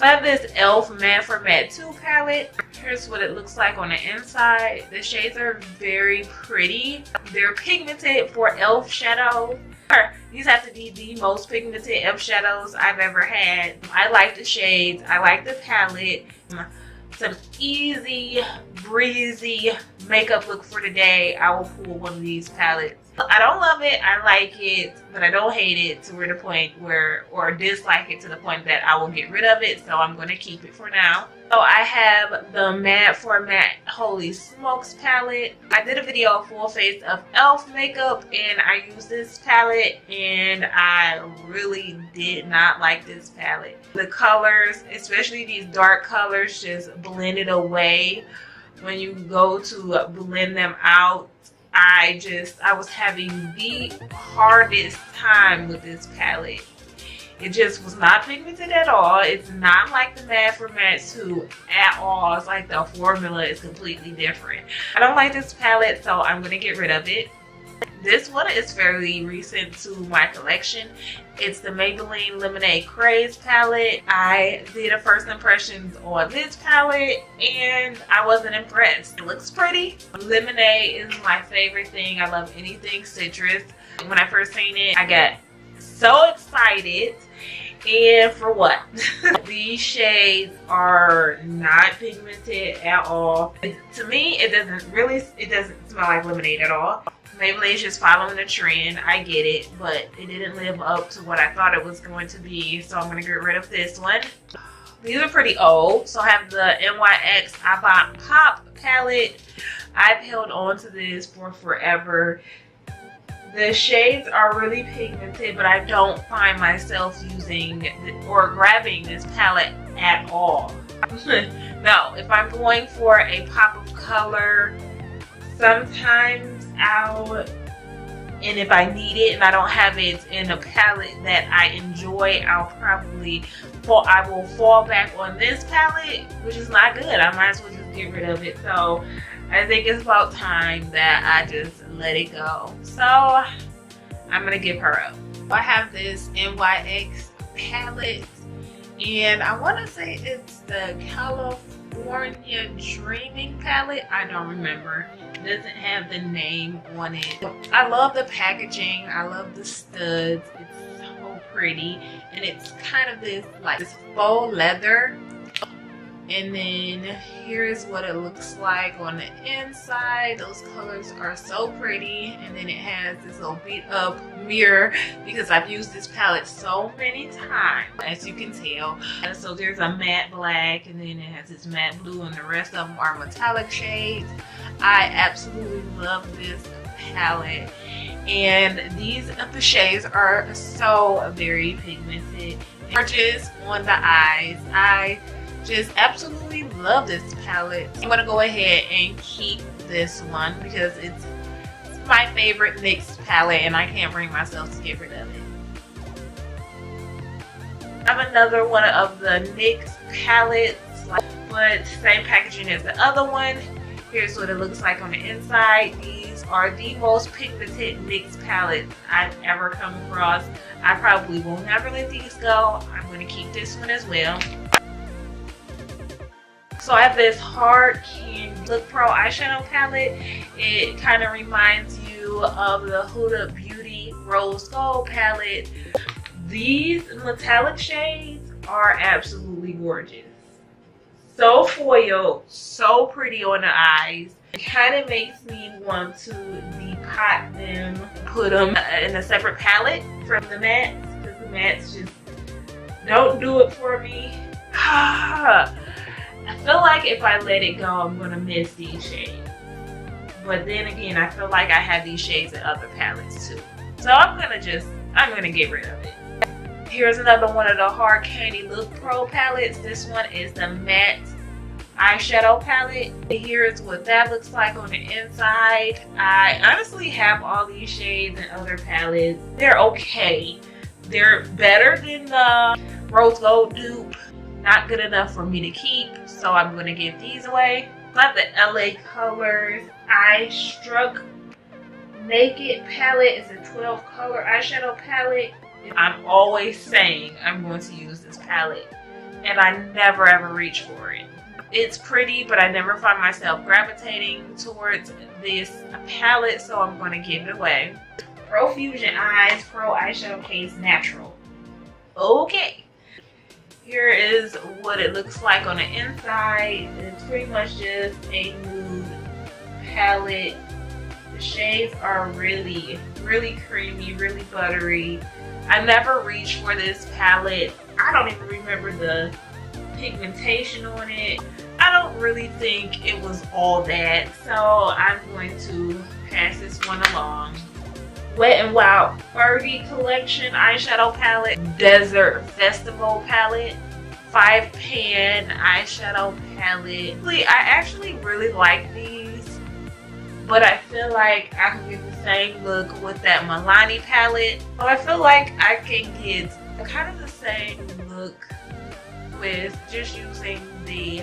I have this e.l.f. Matte for Matte 2 palette. Here's what it looks like on the inside. The shades are very pretty. They're pigmented for e.l.f. shadows. These have to be the most pigmented e.l.f. shadows I've ever had. I like the shades. I like the palette. Some easy, breezy makeup look for today. I will pull one of these palettes. I don't love it, I like it, but I don't hate it to the point where, or dislike it to the point that I will get rid of it, so I'm going to keep it for now. So I have the Matte for Matte Holy Smokes palette. I did a video full face of e.l.f. makeup and I used this palette and I really did not like this palette. The colors, especially these dark colors, just blended away when you go to blend them out. I was having the hardest time with this palette. It just was not pigmented at all. It's not like the Matte for Matte 2 at all. It's like the formula is completely different. I don't like this palette, so I'm going to get rid of it. This one is fairly recent to my collection. It's the Maybelline Lemonade Craze palette. I did a first impressions on this palette and I wasn't impressed. It looks pretty. Lemonade is my favorite thing. I love anything citrus. When I first seen it, I got so excited. And for what? These shades are not pigmented at all. To me, it doesn't smell like lemonade at all. Maybelline's just following the trend. I get it, but it didn't live up to what I thought it was going to be, so I'm going to get rid of this one. These are pretty old. So I have the NYX Avant Pop palette. I've held on to this for forever. The shades are really pigmented, but I don't find myself using or grabbing this palette at all. No, if I'm going for a pop of color, sometimes and if I need it and I don't have it in a palette that I enjoy, I will fall back on this palette, which is not good. I might as well just get rid of it. So I think it's about time that I just let it go. So I'm gonna give her up. I have this NYX palette and I want to say it's the California Dreaming palette. I don't remember. It doesn't have the name on it. I love the packaging. I love the studs. It's so pretty and it's kind of this faux leather. And then here's what it looks like on the inside. Those colors are so pretty. And then it has this little beat up mirror because I've used this palette so many times, as you can tell. And so there's a matte black and then it has this matte blue and the rest of them are metallic shades. I absolutely love this palette. And the shades are so very pigmented. Gorgeous on the eyes. I just absolutely love this palette. I'm gonna go ahead and keep this one because it's my favorite NYX palette and I can't bring myself to get rid of it. I have another one of the NYX palettes, but same packaging as the other one. Here's what it looks like on the inside. These are the most pigmented NYX palettes I've ever come across. I probably will never let these go. I'm gonna keep this one as well. So I have this Hard Candy Look Pro eyeshadow palette. It kind of reminds you of the Huda Beauty Rose Gold palette. These metallic shades are absolutely gorgeous. So foiled, so pretty on the eyes. It kind of makes me want to depot them, put them in a separate palette from the mattes, because the mattes just don't do it for me. I feel like if I let it go, I'm gonna miss these shades. But then again, I feel like I have these shades in other palettes too. So I'm gonna get rid of it. Here's another one of the Hard Candy Look Pro palettes. This one is the matte eyeshadow palette. Here's what that looks like on the inside. I honestly have all these shades in other palettes. They're okay. They're better than the Rose Gold dupe. Not good enough for me to keep, so I'm going to give these away. I have the LA Colors Eye Struck Naked palette. It's a 12 color eyeshadow palette. I'm always saying I'm going to use this palette and I never ever reach for it. It's pretty, but I never find myself gravitating towards this palette, so I'm going to give it away. Profusion Eyes Pro Eyeshadow Case Natural. Okay. Here is what it looks like on the inside. It's pretty much just a nude palette. The shades are really, really creamy, really buttery. I never reached for this palette. I don't even remember the pigmentation on it. I don't really think it was all that, so I'm going to pass this one along. Wet n Wild FERGE Collection Eyeshadow Palette, Desert Festival Palette, 5-pan eyeshadow palette. I actually really like these, but I feel like I can get the same look with that Milani palette. So I feel like I can get kind of the same look with just using the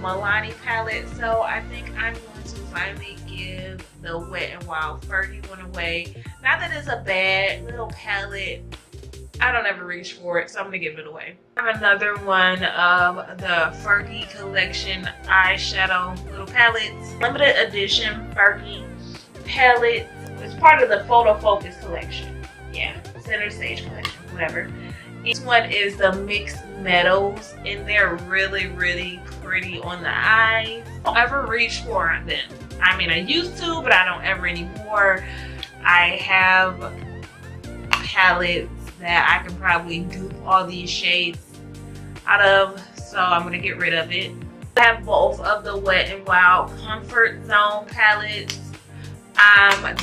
Milani palette. So I think I'm going to finally give the Wet n Wild FERGE one away. Not that it's a bad little palette, I don't ever reach for it, so I'm gonna give it away. I have another one of the FERGE Collection eyeshadow little palettes, limited edition FERGE palette. It's part of the Photo Focus collection. Yeah, Center Stage collection, whatever. This one is the Mixed Metals, and they're really, really pretty on the eyes. I don't ever reach for them. I mean, I used to, but I don't ever anymore. I have palettes that I can probably dupe all these shades out of, so I'm gonna get rid of it. I have both of the Wet n Wild Comfort Zone palettes.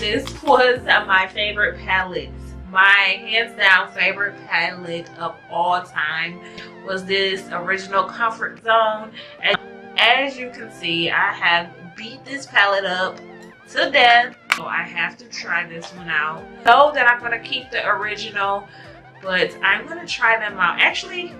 This was my favorite palette. My hands down favorite palette of all time was this original Comfort Zone. And as you can see, I have beat this palette up to death, so I have to try this one out. I know that I'm gonna keep the original, but I'm gonna try them out. Actually,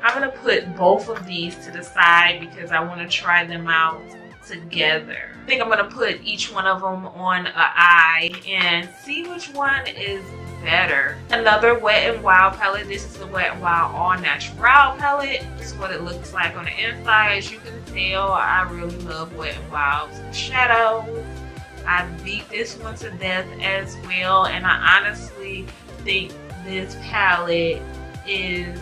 I'm gonna put both of these to the side because I want to try them out together. I think I'm gonna put each one of them on an eye and see which one is better. Another Wet n Wild palette. This is the Wet n Wild All Natural palette. This is what it looks like on the inside. As you can tell, I really love Wet n Wild's shadows. I beat this one to death as well, and I honestly think this palette is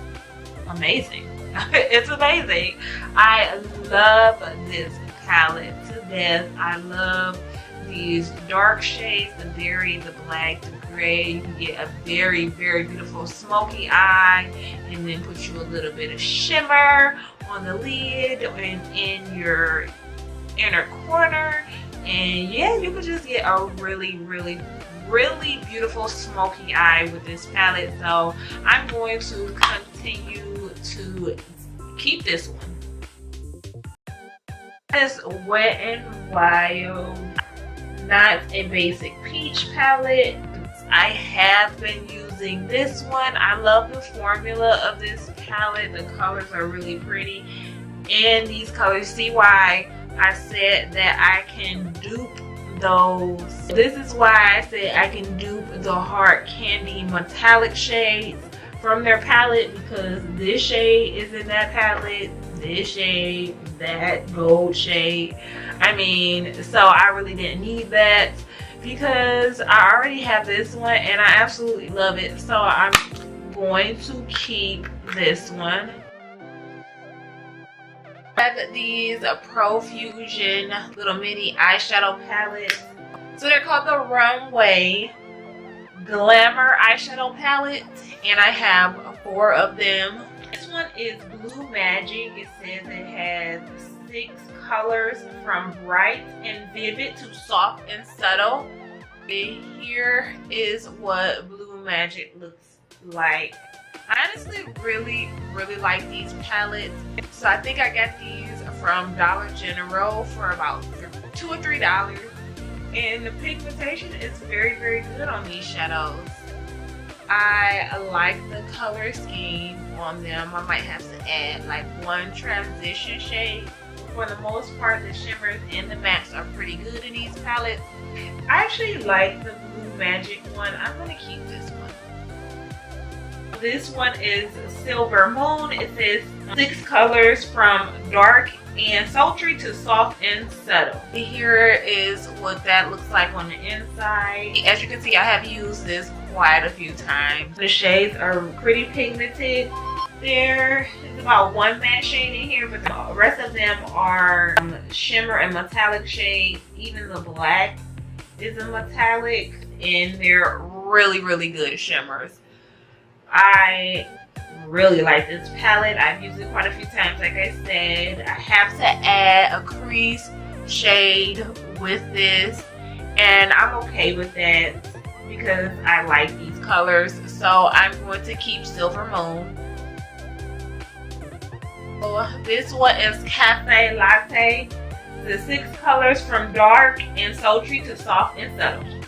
amazing. It's amazing. I love this palette to death. I love these dark shades, the berry, the black, the gray. You can get a very, very beautiful smoky eye, and then put you a little bit of shimmer on the lid and in your inner corner. And yeah, you can just get a really, really, really beautiful smoky eye with this palette. So I'm going to continue to keep this one. This Wet n Wild Not a Basic Peach palette. I have been using this one. I love the formula of this palette. The colors are really pretty, and these colors, see why I said that I can dupe those. This is why I said I can dupe the Hard Candy metallic shades from their palette, because this shade is in that palette, this shade, that gold shade. I mean, so I really didn't need that because I already have this one and I absolutely love it. So I'm going to keep this one. I have these Profusion little mini eyeshadow palettes. So they're called the Runway Glamour eyeshadow palette, and I have 4 of them. This one is Blue Magic. It says it has 6 colors from bright and vivid to soft and subtle. And here is what Blue Magic looks like. I honestly really like these palettes. So I think I got these from Dollar General for about $2 or $3. And the pigmentation is very good on these shadows. I like the color scheme on them. I might have to add like 1 transition shade. For the most part, the shimmers and the mattes are pretty good in these palettes. I actually like the Blue Magic one. I'm going to keep this one. This one is Silver Moon. It says 6 colors from dark and sultry to soft and subtle. Here is what that looks like on the inside. As you can see, I have used this quite a few times. The shades are pretty pigmented. There is about 1 matte shade in here, but the rest of them are shimmer and metallic shades. Even the black is a metallic, and they're really good shimmers. I really like this palette. I've used it quite a few times. Like I said, I have to add a crease shade with this, and I'm okay with that because I like these colors. So I'm going to keep Silver Moon. So this one is Cafe Latte. The 6 colors from dark and sultry to soft and subtle.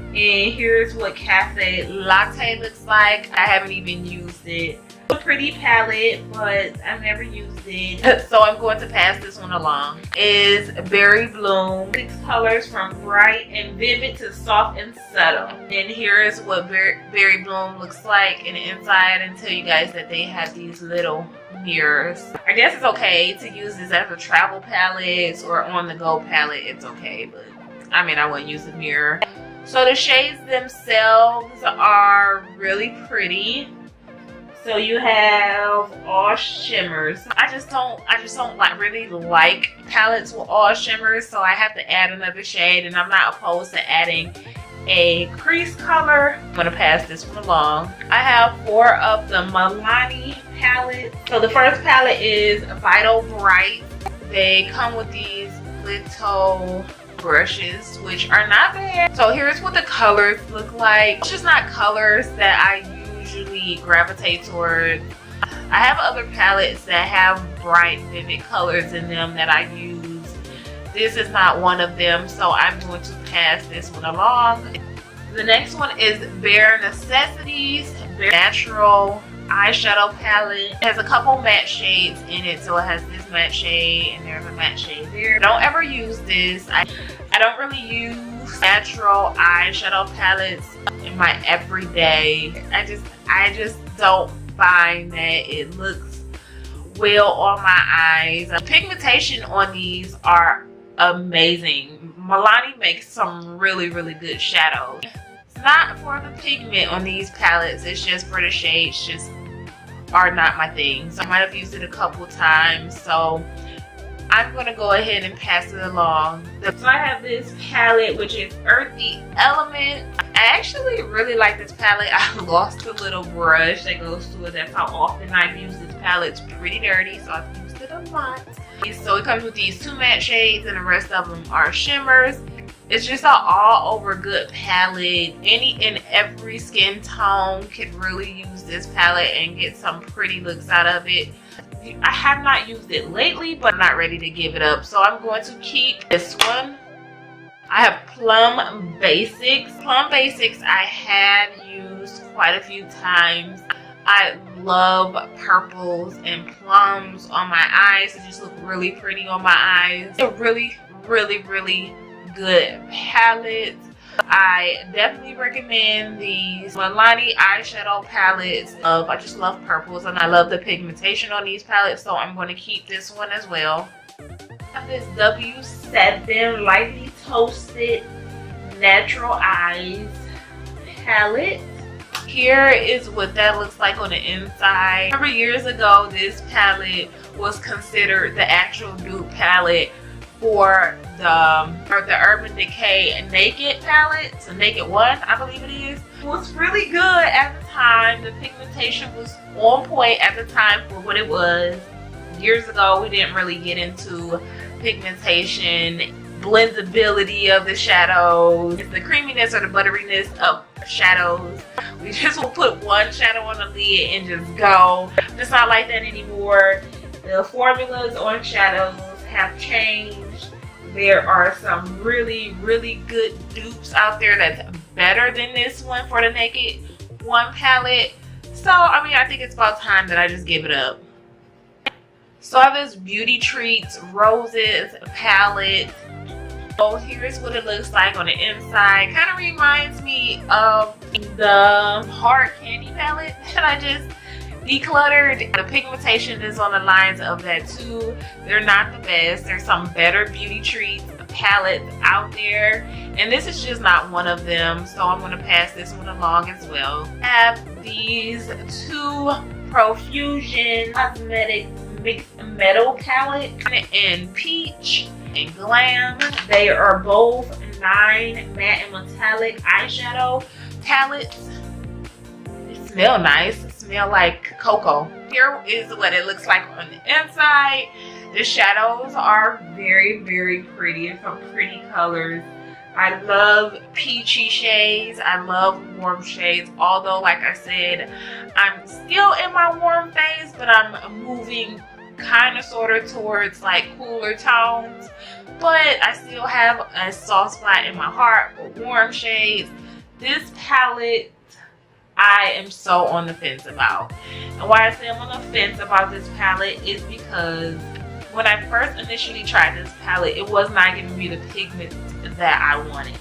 And here's what Cafe Latte looks like. I haven't even used it. A pretty palette, but I've never used it, so I'm going to pass this one along. Is Berry Bloom. 6 colors from bright and vivid to soft and subtle. And here is what Berry Bloom looks like in the inside, and tell you guys that they have these little mirrors. I guess it's okay to use this as a travel palette or on the go palette. It's okay, but I mean, I wouldn't use a mirror. So the shades themselves are really pretty. So you have all shimmers. I just don't really like palettes with all shimmers, so I have to add another shade, and I'm not opposed to adding a crease color. I'm gonna pass this one along. I have 4 of the Milani palettes. So the first palette is Vital Bright. They come with these little brushes, which are not bad. So here's what the colors look like. It's just not colors that I usually gravitate toward. I have other palettes that have bright, vivid colors in them that I use. This is not one of them, so I'm going to pass this one along. The next one is Bare Necessities Natural Eyeshadow Palette. It has a couple matte shades in it, so it has this matte shade and there's a matte shade there. Don't ever use this. I don't really use natural eyeshadow palettes in my everyday. I just don't find that it looks well on my eyes. The pigmentation on these are amazing. Milani makes some really good shadows. It's not for the pigment on these palettes, it's just for the shades. Just are not my thing. So I might have used it a couple times, so I'm gonna go ahead and pass it along. So I have this palette, which is Earthy Element. I actually really like this palette. I lost a little brush that goes to it. That's how often I've used this palette. It's pretty dirty, so I've used it a lot. So it comes with these 2 matte shades, and the rest of them are shimmers. It's just an all-over good palette. Any and every skin tone can really use this palette and get some pretty looks out of it. I have not used it lately, but I'm not ready to give it up, so I'm going to keep this one. I have Plum Basics. Plum Basics I have used quite a few times. I love purples and plums on my eyes. They just look really pretty on my eyes. It's a really good palette. I definitely recommend these Milani eyeshadow palettes. I just love purples, and I love the pigmentation on these palettes, so I'm going to keep this one as well. I have this W7 Lightly Toasted Natural Eyes palette. Here is what that looks like on the inside. Remember years ago, this palette was considered the actual dupe palette for the Urban Decay Naked palette. So Naked 1, I believe it is. It was really good at the time. The pigmentation was on point at the time for what it was. Years ago, we didn't really get into pigmentation, blendability of the shadows, the creaminess or the butteriness of shadows. We just will put one shadow on the lid and just go. It's not like that anymore. The formulas on shadows have changed. There are some really good dupes out there that's better than this one for the Naked 1 palette. So I mean, I think it's about time that I just give it up. So I have this Beauty Treats Roses palette. So here's what it looks like on the inside. Kind of reminds me of the hard candy palette that I just decluttered. The pigmentation is on the lines of that too. They're not the best. There's some better beauty treats palettes out there, and this is just not one of them, so I'm going to pass this one along as well. I have these two Profusion Cosmetic Mixed Metal palette in Peach and Glam. They are both 9 matte and metallic eyeshadow palettes. They smell nice. They smell like cocoa. Here is what it looks like on the inside. The shadows are very, very pretty and some pretty colors. I love peachy shades. I love warm shades. Although, like I said, I'm still in my warm phase, but I'm moving kind of sort of towards like cooler tones. But I still have a soft spot in my heart for warm shades. This palette, I am so on the fence about. And why I say I'm on the fence about this palette is because when I first initially tried this palette, it was not giving me the pigment that I wanted.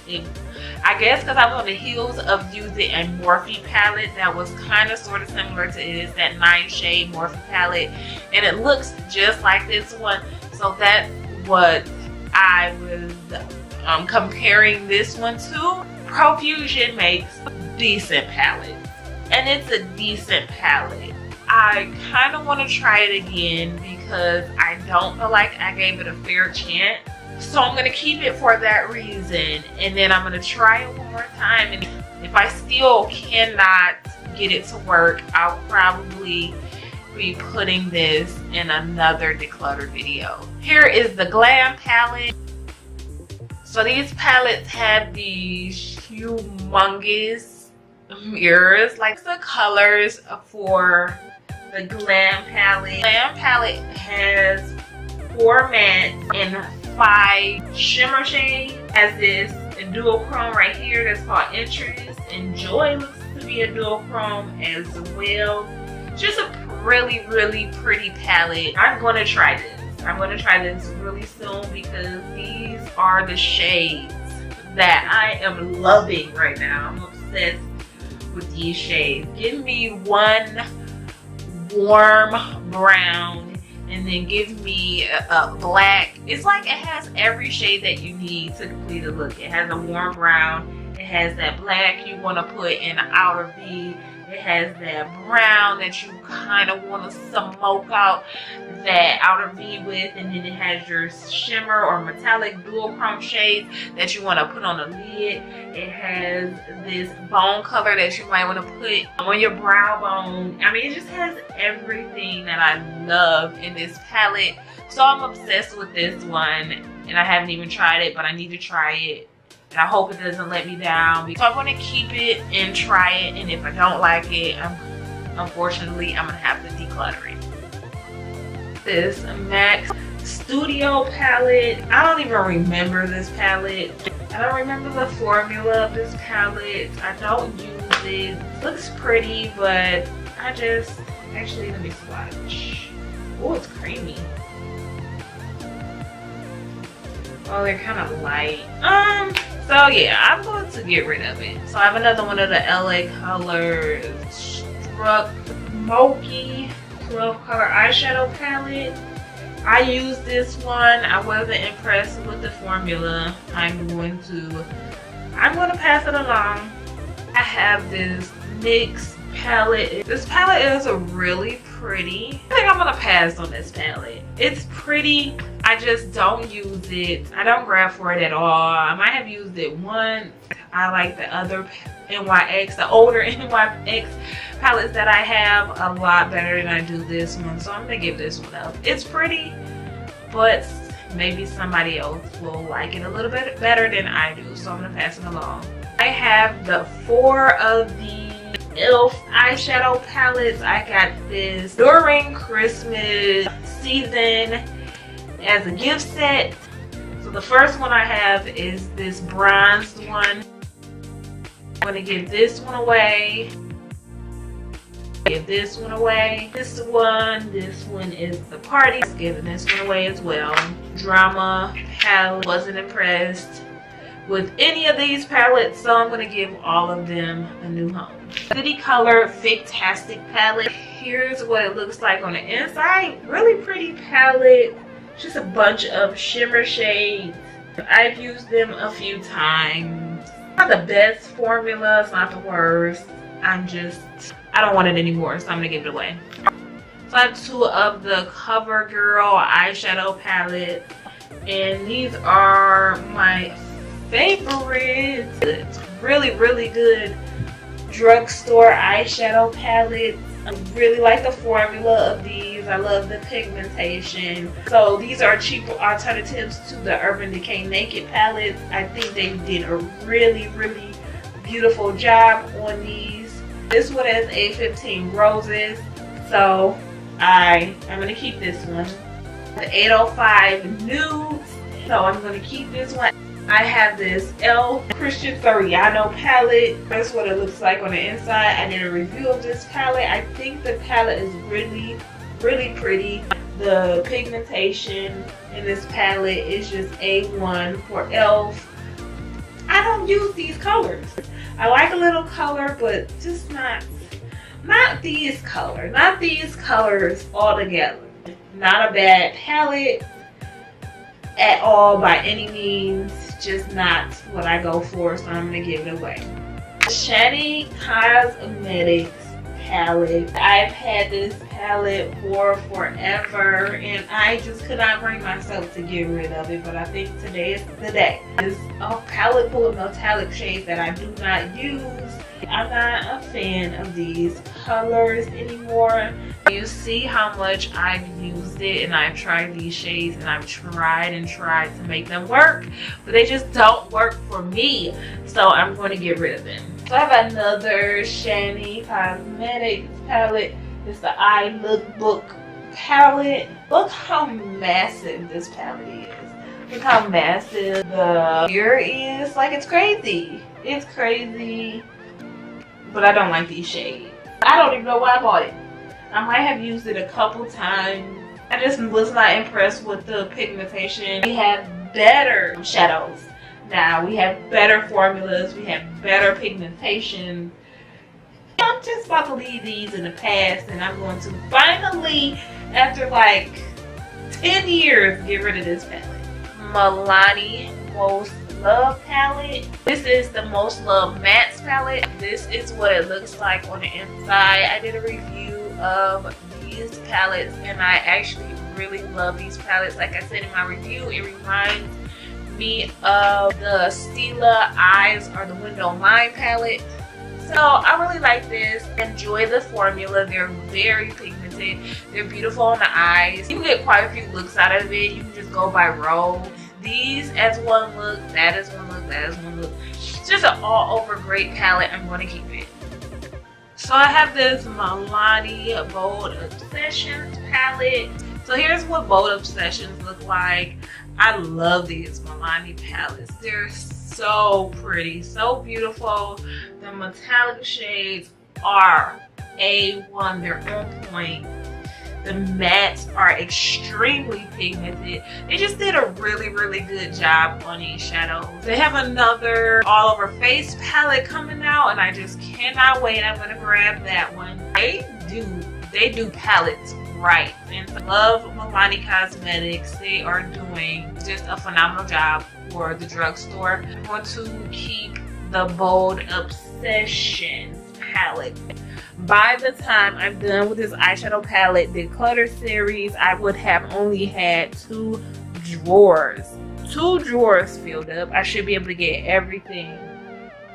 I guess because I was on the heels of using a Morphe palette that was kind of sort of similar to this, that 9 shade Morphe palette, and it looks just like this one. So that's what I was comparing this one to. Profusion makes decent palettes, and it's a decent palette. I kind of want to try it again because I don't feel like I gave it a fair chance. So I'm going to keep it for that reason. And then I'm going to try it one more time. And if I still cannot get it to work, I'll probably be putting this in another declutter video. Here is the Glam palette. So these palettes have these humongous mirrors. Like the colors for the Glam palette. Glam palette has 4 mattes and 5 shimmer shades. Has this duochrome right here that's called Interest, and Joy looks to be a duochrome as well. Just a really, really pretty palette. I'm going to try this. I'm going to try this really soon because these are the shades that I am loving right now. I'm obsessed with these shades. Give me one warm brown and then give me a black. It's like it has every shade that you need to complete a look. It has a warm brown, it has that black you want to put in the outer V, it has that brown that you kind of want to smoke out that outer V with, and then it has your shimmer or metallic duochrome shades that you want to put on the lid. It has this bone color that you might want to put on your brow bone. I mean, it just has everything that I love in this palette. So I'm obsessed with this one, and I haven't even tried it, but I need to try it. And I hope it doesn't let me down. So I'm going to keep it and try it, and if I don't like it, unfortunately, I'm going to have to declutter it. This MAC Studio palette. I don't even remember this palette. I don't remember the formula of this palette. I don't use it. It looks pretty, but I just... Actually, let me swatch. Oh, it's creamy. Oh, they're kind of light. So yeah, I'm going to get rid of it. So I have another one of the LA Colors Smoky 12 color eyeshadow palette. I used this one. I wasn't impressed with the formula. I'm going to pass it along. I have this NYX palette. This palette is really pretty. I think I'm gonna pass on this palette. It's pretty. I just don't use it. I don't grab for it at all. I might have used it once. I like the other NYX, the older NYX palettes that I have a lot better than I do this one. So I'm gonna give this one up. It's pretty, but maybe somebody else will like it a little bit better than I do. So I'm gonna pass it along. I have the 4 of the e.l.f. eyeshadow palettes. I got this during Christmas season as a gift set. So the first one I have is this bronzed one. I'm gonna give this one away. Give this one away. This one is the party. Giving this one away as well. Drama palette. Wasn't impressed with any of these palettes, so I'm going to give all of them a new home. City Color FIGTASTIC palette. Here's what it looks like on the inside. Really pretty palette. Just a bunch of shimmer shades. I've used them a few times. Not the best formula, it's not the worst. I don't want it anymore, so I'm gonna give it away. So I have two of the COVERGIRL eyeshadow palette, and these are my favorites. It's really, really good drugstore eyeshadow palette. I really like the formula of these. I love the pigmentation. So these are cheaper alternatives to the Urban Decay Naked palettes. I think they did a really, really beautiful job on these. This one is A15 Roses, so I'm gonna keep this one. The 805 Nudes, so I'm gonna keep this one. I have this Christian Soriano palette. That's what it looks like on the inside. I did a review of this palette. I think the palette is really, really pretty. The pigmentation in this palette is just A1 for e.l.f. I don't use these colors. I like a little color, but just not these colors. Not these colors altogether. Not a bad palette at all by any means. Just not what I go for, so I'm gonna give it away. Shani Cosmetics palette. I've had this palette for forever, and I just could not bring myself to get rid of it, but I think today is the day. It's a palette full of metallic shades that I do not use. I'm not a fan of these colors anymore. You see how much I've used it, and I've tried these shades, and I've tried to make them work, but they just don't work for me, so I'm going to get rid of them. So I have another Shani Cosmetics palette. It's the I Lookbook palette. Look how massive this palette is. Look how massive the mirror is. Like, it's crazy. It's crazy. But I don't like these shades. I don't even know why I bought it. I might have used it a couple times. I just was not impressed with the pigmentation. We have better shadows now. We have better formulas. We have better pigmentation. I'm just about to leave these in the past, and I'm going to finally, after like 10 years, get rid of this palette. Milani Most Love palette. This is the Most Love Mattes palette. This is what it looks like on the inside. I did a review of these palettes, and I actually really love these palettes. Like I said in my review, it reminds me of the Stila Eyes or the Window Line palette. So I really like this. Enjoy the formula. They're very pigmented. They're beautiful on the eyes. You can get quite a few looks out of it. You can just go by row. These as one look, that is one look, that is one look. It's just an all over great palette. I'm going to keep it. So I have this Milani Bold Obsessions palette. So here's what Bold Obsessions look like. I love these Milani palettes. They're so pretty, so beautiful. The metallic shades are A1. They're on point. The mattes are extremely pigmented. They just did a really, really good job on these shadows. They have another all over face palette coming out, and I just cannot wait. I'm gonna grab that one. They do palettes right, and I love Milani Cosmetics. They are doing just a phenomenal job for the drugstore. I'm going to keep the Bold Obsessions palette. By the time I'm done with this eyeshadow palette, the Declutter series, I would have only had 2 drawers. 2 drawers filled up. I should be able to get everything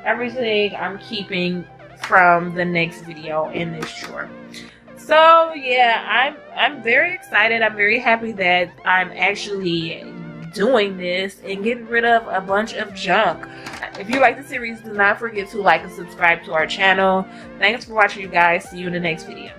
I'm keeping from the next video in this drawer. So yeah, I'm very excited. I'm very happy that I'm actually doing this and getting rid of a bunch of junk. If you like the series, do not forget to like and subscribe to our channel. Thanks for watching, you guys. See you in the next video.